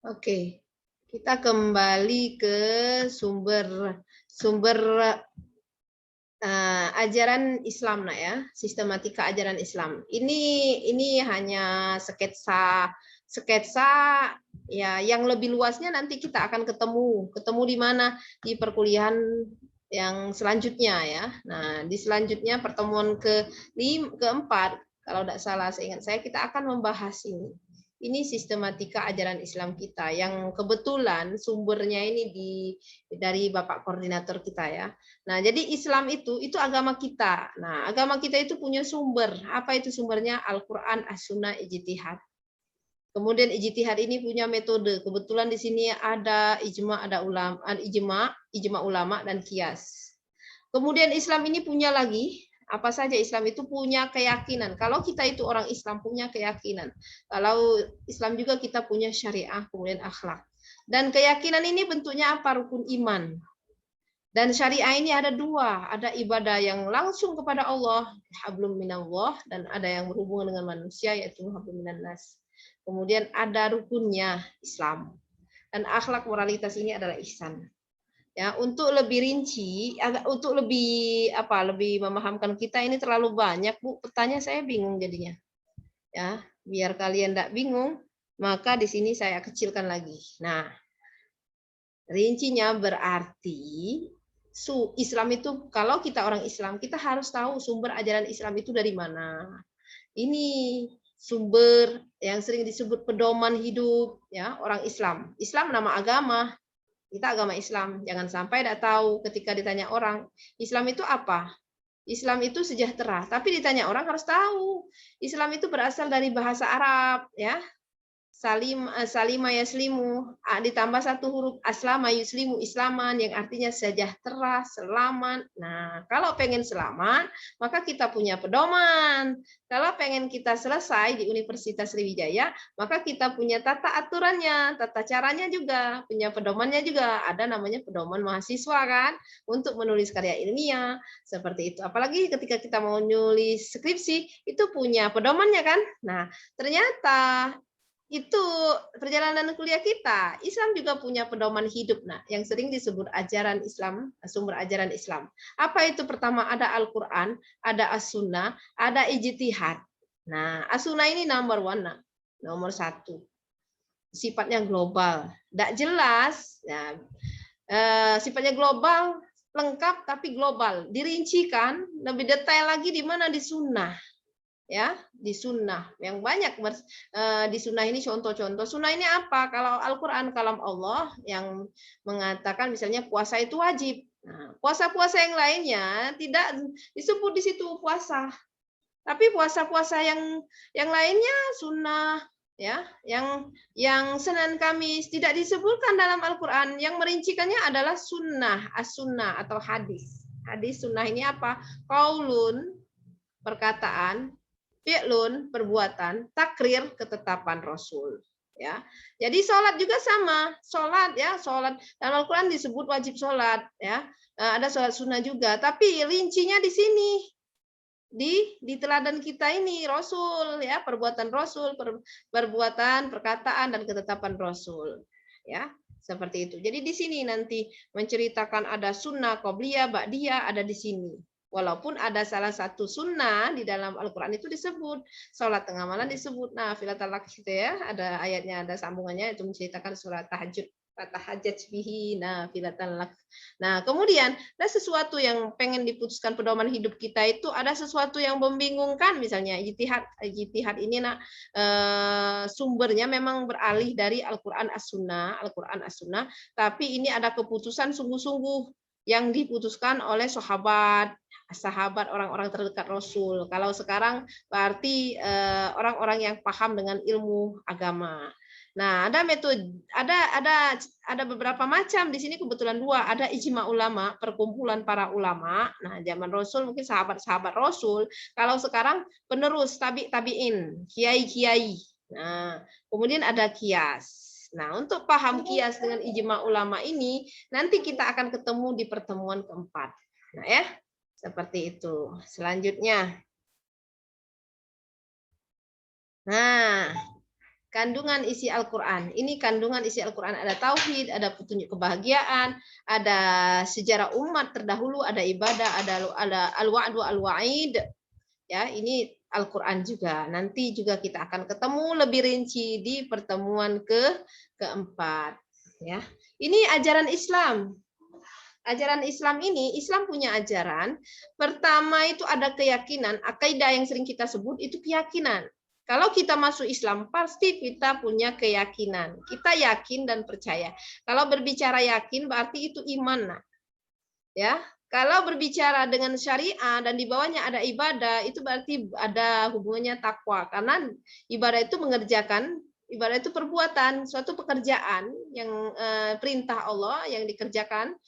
Oke, kita kembali ke sumber sumber ajaran Islam, Nak, ya, sistematika ajaran Islam. Ini hanya sketsa sketsa ya, yang lebih luasnya nanti kita akan ketemu di mana, di perkuliahan yang selanjutnya ya. Nah, di selanjutnya pertemuan keempat, kalau tidak salah seingat saya, kita akan membahas ini. Ini sistematika ajaran Islam kita yang kebetulan sumbernya ini dari Bapak Koordinator kita ya. Nah, jadi Islam itu agama kita. Nah, agama kita itu punya sumber. Apa itu sumbernya? Al-Qur'an, As-Sunnah, Ijtihad. Kemudian ijtihad ini punya metode. Kebetulan di sini ada ijma, ada ulama, ijma ulama dan kias. Kemudian Islam ini punya lagi apa saja. Islam itu punya keyakinan. Kalau kita itu orang Islam punya keyakinan. Kalau Islam juga kita punya syariah, kemudian akhlak. Dan keyakinan ini bentuknya apa? Rukun iman. Dan syariah ini ada dua, ada ibadah yang langsung kepada Allah, hablum minallah, dan ada yang berhubungan dengan manusia, yaitu hablum minannas. Kemudian ada rukunnya Islam. Dan akhlak moralitas ini adalah ihsan. Ya, untuk lebih rinci, untuk lebih memahamkan kita ini terlalu banyak, Bu. Pertanyaan saya bingung jadinya. Ya, biar kalian tidak bingung, maka di sini saya kecilkan lagi. Nah, rincinya berarti Islam itu, kalau kita orang Islam, kita harus tahu sumber ajaran Islam itu dari mana. Ini sumber yang sering disebut pedoman hidup ya orang Islam. Islam nama agama, kita agama Islam. Jangan sampai tidak tahu ketika ditanya orang, Islam itu apa? Islam itu sejahtera, tapi ditanya orang harus tahu. Islam itu berasal dari bahasa Arab ya. Salima yaslimu, ditambah satu huruf aslama yuslimu islaman, yang artinya sejahtera, selamat. Nah, kalau pengen selamat, maka kita punya pedoman. Kalau pengen kita selesai di Universitas Sriwijaya, maka kita punya tata aturannya, tata caranya juga, punya pedomannya juga. Ada namanya pedoman mahasiswa kan, untuk menulis karya ilmiah, seperti itu. Apalagi ketika kita mau nulis skripsi, itu punya pedomannya kan. Nah, ternyata itu perjalanan kuliah kita. Islam juga punya pedoman hidup, nah, yang sering disebut ajaran Islam, sumber ajaran Islam. Apa itu? Pertama ada Al-Qur'an, ada As-Sunnah, ada ijtihad. Nah, As-Sunnah ini number one, nah, nomor satu. Sifatnya global, tidak jelas. Nah, sifatnya global, lengkap tapi global. Dirincikan lebih detail lagi di mana? Di Sunnah. Ya, di sunnah yang banyak di sunnah ini contoh-contoh. Sunnah ini apa? Kalau Al-Qur'an kalam Allah yang mengatakan misalnya puasa itu wajib. Nah, puasa-puasa yang lainnya tidak disebut di situ puasa. Tapi puasa-puasa yang lainnya sunnah ya, yang Senin Kamis tidak disebutkan dalam Al-Qur'an. Yang merincikannya adalah sunnah, as-sunnah atau hadis. Hadis sunnah ini apa? Qaulun, perkataan, fi'lun, perbuatan, takrir, ketetapan Rasul. Ya, jadi sholat juga sama, sholat ya, sholat dalam Al-Quran disebut wajib sholat ya, ada sholat sunnah juga, tapi rincinya di sini di teladan kita ini Rasul ya, perbuatan Rasul, perbuatan, perkataan dan ketetapan Rasul ya, seperti itu. Jadi di sini nanti menceritakan ada sunnah, qobliyah, ba'diyah, ada di sini. Walaupun ada salah satu sunnah di dalam Al-Quran itu disebut, sholat tengah malam disebut. Nah, filatal gitu ya, ada ayatnya, ada sambungannya, itu menceritakan surat tahajud, tahajat bihi, nah filatan lak. Nah, kemudian ada sesuatu yang pengen diputuskan pedoman hidup kita itu, ada sesuatu yang membingungkan, misalnya ijtihad ini nak sumbernya memang beralih dari Al-Qur'an As-Sunnah, Al-Qur'an As-Sunnah, tapi ini ada keputusan sungguh-sungguh yang diputuskan oleh sahabat orang-orang terdekat Rasul. Kalau sekarang berarti orang-orang yang paham dengan ilmu agama. Nah, ada metode, ada beberapa macam di sini, kebetulan dua, ada ijma ulama, perkumpulan para ulama. Nah, zaman Rasul mungkin sahabat-sahabat Rasul. Kalau sekarang penerus tabi'in, kiai-kiai. Nah, kemudian ada kias. Nah, untuk paham kias dengan ijma ulama ini, nanti kita akan ketemu di pertemuan keempat. Nah, ya, seperti itu. Selanjutnya. Nah, Kandungan isi Al-Quran. Ini kandungan isi Al-Quran. Ada tauhid, ada petunjuk kebahagiaan, ada sejarah umat terdahulu, ada ibadah, ada al-wa'du al-wa'id. Ya, ini Al-Quran juga. Nanti juga kita akan ketemu lebih rinci di pertemuan keempat. Ya, ini ajaran Islam. Ajaran Islam ini, Islam punya ajaran. Pertama itu ada keyakinan, akaidah yang sering kita sebut itu keyakinan. Kalau kita masuk Islam, pasti kita punya keyakinan. Kita yakin dan percaya. Kalau berbicara yakin, berarti itu iman. Nah. Ya, kalau berbicara dengan syariah dan di bawahnya ada ibadah, itu berarti ada hubungannya takwa. Karena ibadah itu mengerjakan, ibadah itu perbuatan, suatu pekerjaan yang perintah Allah yang dikerjakan,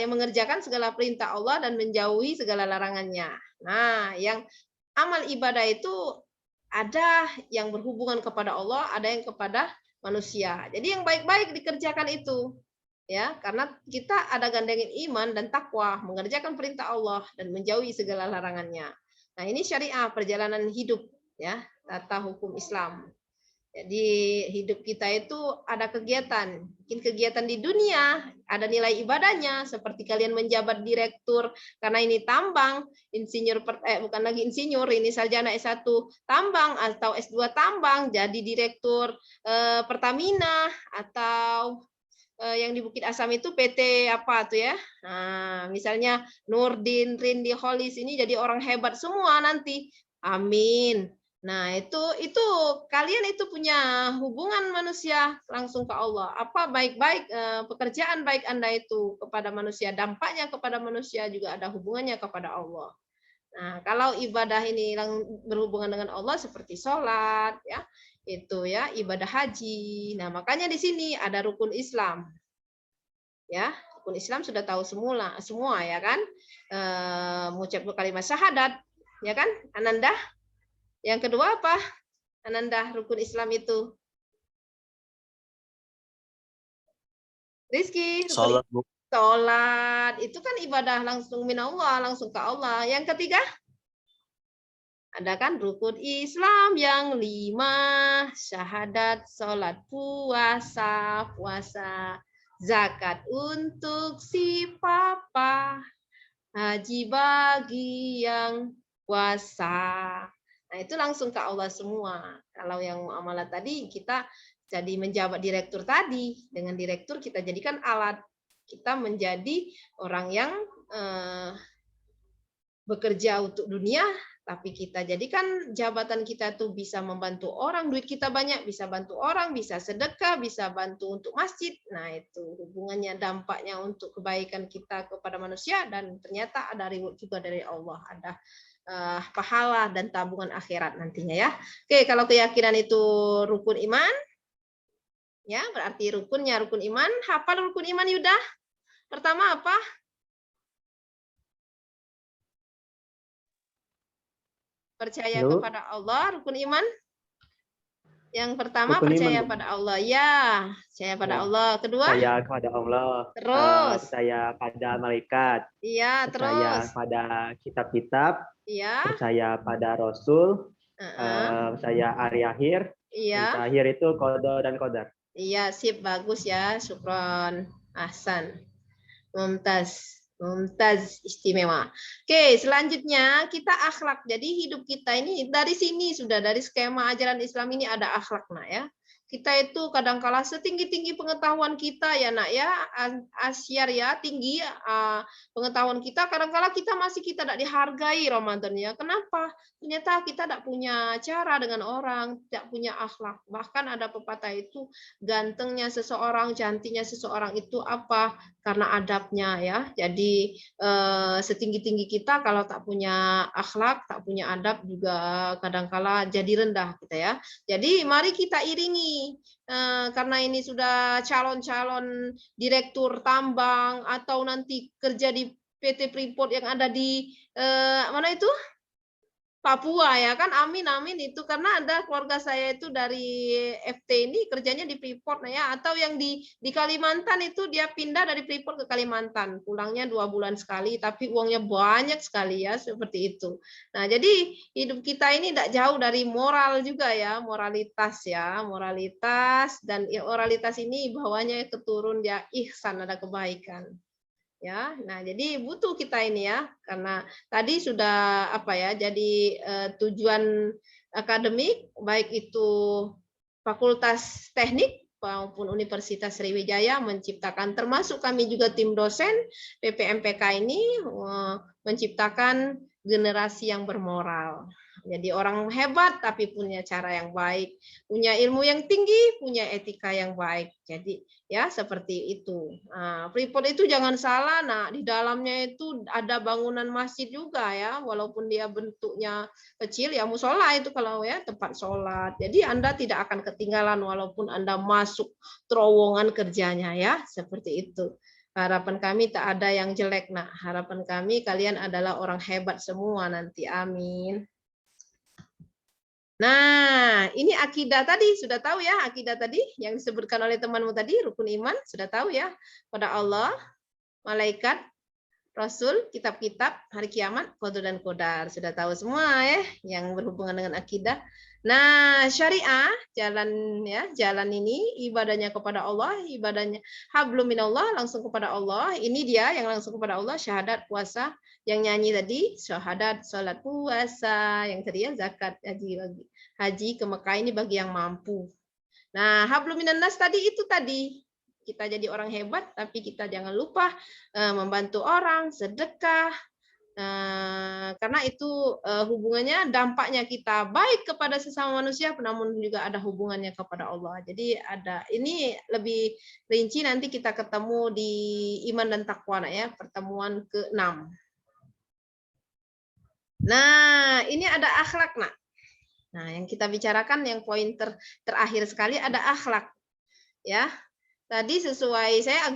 yang mengerjakan segala perintah Allah dan menjauhi segala larangannya. Nah, yang amal ibadah itu ada yang berhubungan kepada Allah, ada yang kepada manusia. Jadi yang baik-baik dikerjakan itu. Ya, karena kita ada gandengin iman dan takwa, mengerjakan perintah Allah dan menjauhi segala larangannya. Nah, ini syariah perjalanan hidup ya, tata hukum Islam. Jadi hidup kita itu ada kegiatan, mungkin kegiatan di dunia, ada nilai ibadahnya, seperti kalian menjabat direktur karena ini tambang, insinyur bukan lagi insinyur, ini sarjana S1 tambang atau S2 tambang, jadi direktur Pertamina atau yang di Bukit Asam itu PT apa tuh ya? Nah, misalnya Nurdin, Rindi, Holis ini jadi orang hebat semua nanti. Amin. Nah, itu kalian itu punya hubungan manusia langsung ke Allah. Apa baik-baik pekerjaan baik Anda itu kepada manusia, dampaknya kepada manusia juga ada hubungannya kepada Allah. Nah, kalau ibadah ini berhubungan dengan Allah seperti sholat, ya, itu ya ibadah haji. Nah, makanya di sini ada rukun Islam. Ya, rukun Islam sudah tahu semua ya kan? Mengucap kalimat syahadat, ya kan? Ananda. Yang kedua apa? Ananda, rukun Islam itu. Rizky, Salat, Bu. sholat itu kan ibadah langsung minallah, langsung ke Allah. Yang ketiga, ada kan rukun Islam yang 5, syahadat, sholat, puasa, zakat untuk si papa, haji bagi yang puasa. Nah, itu langsung ke Allah semua. Kalau yang muamalah tadi kita jadi menjabat direktur tadi, dengan direktur kita jadikan alat. Kita menjadi orang yang bekerja untuk dunia, tapi kita jadikan jabatan kita tuh bisa membantu orang, duit kita banyak, bisa bantu orang, bisa sedekah, bisa bantu untuk masjid. Nah, itu hubungannya, dampaknya untuk kebaikan kita kepada manusia, dan ternyata ada reward juga dari Allah, ada pahala dan tabungan akhirat nantinya ya. Oke, kalau keyakinan itu rukun iman, ya berarti rukunnya rukun iman. Hafal rukun iman Yuda? Pertama apa? Percaya kepada Allah, rukun iman. Yang pertama Rukun percaya iman, Bu. pada Allah. Ya, percaya pada Ya. Allah. Kedua? Percaya kepada Allah, Terus? percaya pada malaikat, Iya, percaya terus? pada kitab-kitab, Iya. percaya pada Rasul, percaya hari akhir, Iya. dan terakhir itu qada dan qadar. Iya, sip, bagus ya. Syukron. Ahsan. Mumtaz. Mumtaz, istimewa. Oke, selanjutnya kita akhlak. Jadi hidup kita ini dari sini sudah, dari skema ajaran Islam ini ada akhlak, nak ya. Kita itu kadangkala setinggi-tinggi pengetahuan kita ya nak ya, asyar ya, tinggi pengetahuan kita, kadangkala kita masih kita tidak dihargai Ramadan ya. Kenapa? Ternyata kita tidak punya cara dengan orang, tidak punya akhlak. Bahkan ada pepatah itu, gantengnya seseorang, cantiknya seseorang itu apa? Karena adabnya ya. Jadi setinggi-tinggi kita kalau tak punya akhlak, tak punya adab juga kadangkala jadi rendah kita ya. Jadi mari kita iringi, karena ini sudah calon-calon direktur tambang atau nanti kerja di PT Freeport yang ada di mana itu? Papua ya kan, amin amin itu karena ada keluarga saya itu dari FT ini kerjanya di Freeport nah ya, atau yang di Kalimantan itu dia pindah dari Freeport ke Kalimantan, pulangnya 2 bulan sekali tapi uangnya banyak sekali ya seperti itu. Nah jadi hidup kita ini tidak jauh dari moral juga ya, moralitas dan ya, moralitas ini bawahnya keturun ya ihsan ada kebaikan. Ya, nah jadi butuh kita ini ya, karena tadi sudah apa ya, jadi tujuan akademik baik itu Fakultas Teknik maupun Universitas Sriwijaya menciptakan, termasuk kami juga tim dosen PPMPK ini menciptakan generasi yang bermoral. Jadi orang hebat tapi punya cara yang baik, punya ilmu yang tinggi, punya etika yang baik. Jadi ya seperti itu. Nah, Freeport itu jangan salah. Nah, di dalamnya itu ada bangunan masjid juga ya, walaupun dia bentuknya kecil ya musola itu kalau ya tempat sholat. Jadi Anda tidak akan ketinggalan walaupun Anda masuk terowongan kerjanya ya, seperti itu. Harapan kami tak ada yang jelek. Nah, harapan kami kalian adalah orang hebat semua nanti. Amin. Nah, ini akidah tadi, sudah tahu ya akidah tadi yang disebutkan oleh temanmu tadi, rukun iman, sudah tahu ya, pada Allah, malaikat, Rasul, kitab-kitab, hari kiamat, qadar dan qadar. Sudah tahu semua ya yang berhubungan dengan akidah. Nah, syariah, jalan ya, jalan ini ibadahnya kepada Allah, ibadahnya hablum minallah langsung kepada Allah. Ini dia yang langsung kepada Allah, syahadat, puasa, yang nyanyi tadi, syahadat, salat, puasa, yang tadi ya zakat, haji ke Mekah ini bagi yang mampu. Nah, hablum minannas tadi itu tadi kita jadi orang hebat, tapi kita jangan lupa membantu orang, sedekah, karena itu hubungannya, dampaknya kita baik kepada sesama manusia, namun juga ada hubungannya kepada Allah. Jadi ada ini lebih rinci nanti kita ketemu di iman dan takwa ya, pertemuan ke-6. Nah, ini ada akhlak nak. Nah, yang kita bicarakan yang poin terakhir sekali ada akhlak. Ya, tadi sesuai saya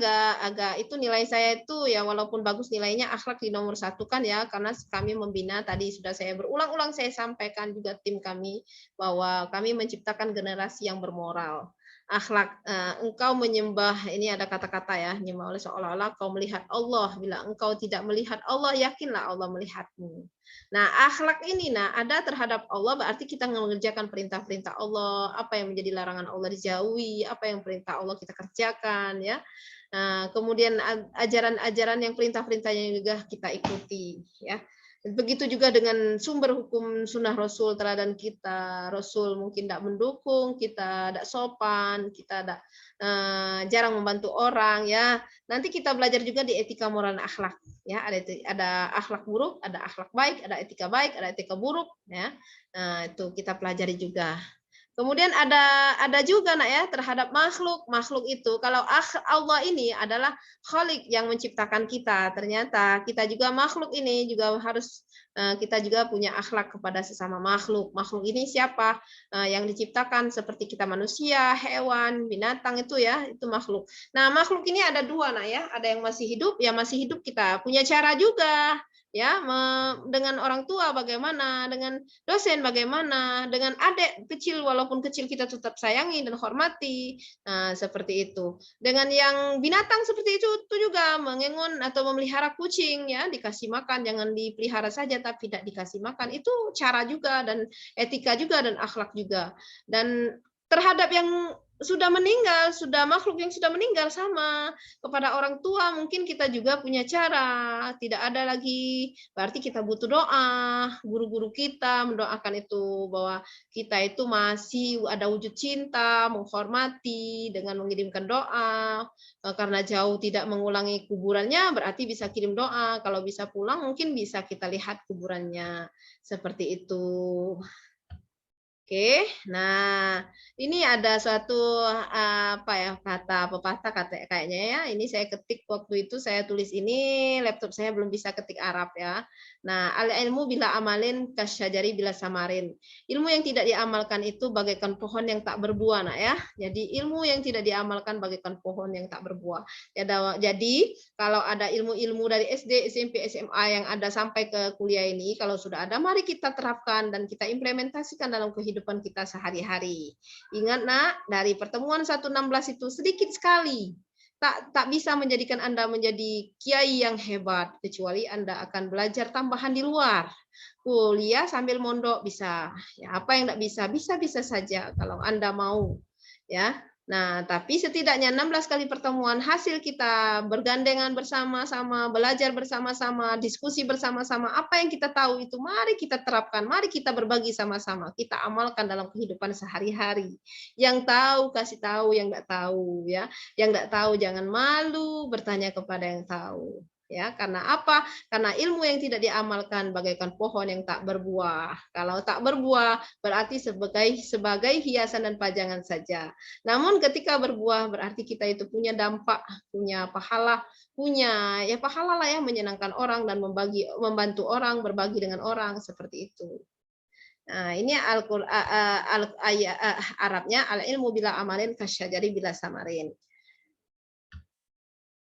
agak itu nilai saya itu ya walaupun bagus nilainya akhlak di nomor 1 kan ya karena kami membina tadi sudah saya berulang-ulang saya sampaikan juga tim kami bahwa kami menciptakan generasi yang bermoral. Akhlak engkau menyembah ini ada kata-kata ya menyembah oleh seolah-olah kau melihat Allah bila engkau tidak melihat Allah yakinlah Allah melihatmu. Nah, akhlak ini ada terhadap Allah berarti kita mengerjakan perintah-perintah Allah, apa yang menjadi larangan Allah dijauhi, apa yang perintah Allah kita kerjakan ya. Nah, kemudian ajaran-ajaran yang perintah-perintahnya juga kita ikuti ya. Begitu juga dengan sumber hukum sunnah Rasul teladan kita. Rasul mungkin tidak mendukung, kita tidak sopan, kita tidak jarang membantu orang ya. Nanti kita belajar juga di etika moral dan akhlak ya. Ada akhlak buruk, ada akhlak baik, ada etika buruk ya. Nah, itu kita pelajari juga. Kemudian ada juga nak ya terhadap makhluk. Makhluk itu kalau Allah ini adalah Khalik yang menciptakan kita. Ternyata kita juga makhluk ini juga harus kita juga punya akhlak kepada sesama makhluk. Makhluk ini siapa? Yang diciptakan seperti kita manusia, hewan, binatang itu ya, itu makhluk. Nah, makhluk ini ada dua nak ya. Ada yang masih hidup, yang masih hidup kita punya cara juga ya dengan orang tua bagaimana, dengan dosen bagaimana, dengan adik kecil walaupun kecil kita tetap sayangi dan hormati. Nah, seperti itu. Dengan yang binatang seperti itu juga mengengon atau memelihara kucing ya, dikasih makan jangan dipelihara saja tapi tidak dikasih makan. Itu cara juga dan etika juga dan akhlak juga. Dan terhadap yang sudah meninggal, sudah makhluk yang sudah meninggal sama kepada orang tua mungkin kita juga punya cara, tidak ada lagi berarti kita butuh doa, guru-guru kita mendoakan itu bahwa kita itu masih ada wujud cinta, menghormati dengan mengirimkan doa, karena jauh tidak mengulangi kuburannya berarti bisa kirim doa, kalau bisa pulang mungkin bisa kita lihat kuburannya, seperti itu. Oke, nah ini ada suatu apa ya kata pepatah kayaknya ya. Ini saya ketik waktu itu saya tulis ini laptop saya belum bisa ketik Arab ya. Nah, al ilmu bila amalin kasyajari bila samarin. Ilmu yang tidak diamalkan itu bagaikan pohon yang tak berbuah, nak ya. Jadi ilmu yang tidak diamalkan bagaikan pohon yang tak berbuah. Jadi kalau ada ilmu-ilmu dari SD, SMP, SMA yang ada sampai ke kuliah ini, kalau sudah ada, mari kita terapkan dan kita implementasikan dalam kehidupan kita sehari-hari. Ingat nak, dari pertemuan 116 itu sedikit sekali. Tak bisa menjadikan Anda menjadi kiai yang hebat, kecuali Anda akan belajar tambahan di luar. Kuliah sambil mondok bisa. Ya, apa yang tidak bisa? Bisa-bisa saja kalau Anda mau. Ya, nah, tapi setidaknya 16 kali pertemuan hasil kita bergandengan bersama-sama, belajar bersama-sama, diskusi bersama-sama, apa yang kita tahu itu mari kita terapkan, mari kita berbagi sama-sama, kita amalkan dalam kehidupan sehari-hari. Yang tahu kasih tahu yang nggak tahu ya, yang nggak tahu jangan malu bertanya kepada yang tahu. Ya, karena apa? Karena ilmu yang tidak diamalkan bagaikan pohon yang tak berbuah. Kalau tak berbuah berarti sebagai hiasan dan pajangan saja. Namun ketika berbuah berarti kita itu punya dampak, punya pahala lah ya menyenangkan orang dan membantu orang, berbagi dengan orang seperti itu. Nah, ini Arabnya al ilmu bila amalin kasyajari bila samarin.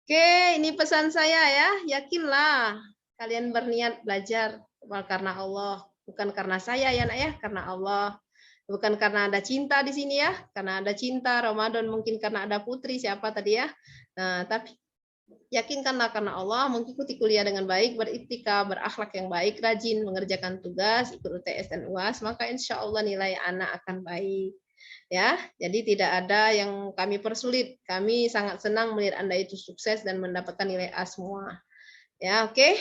Oke, ini pesan saya ya, yakinlah kalian berniat belajar karena Allah, bukan karena saya ya nak ya, karena Allah. Bukan karena ada cinta di sini ya, karena ada cinta, Ramadan mungkin karena ada putri siapa tadi ya. Nah, tapi yakinkanlah karena Allah, mengikuti kuliah dengan baik, beriktikaf, berakhlak yang baik, rajin mengerjakan tugas, ikut UTS dan UAS, maka insya Allah nilai anak akan baik. Ya, jadi tidak ada yang kami persulit. Kami sangat senang melihat Anda itu sukses dan mendapatkan nilai A semua. Ya, oke.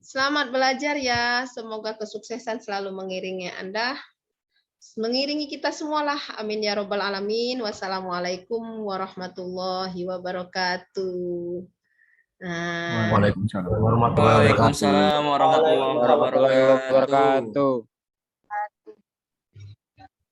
Selamat belajar ya. Semoga kesuksesan selalu mengiringi Anda. Mengiringi kita semualah. Amin ya robbal alamin. Wassalamualaikum warahmatullahi wabarakatuh. Waalaikumsalam warahmatullahi wabarakatuh. Waalaikumsalam warahmatullahi wabarakatuh.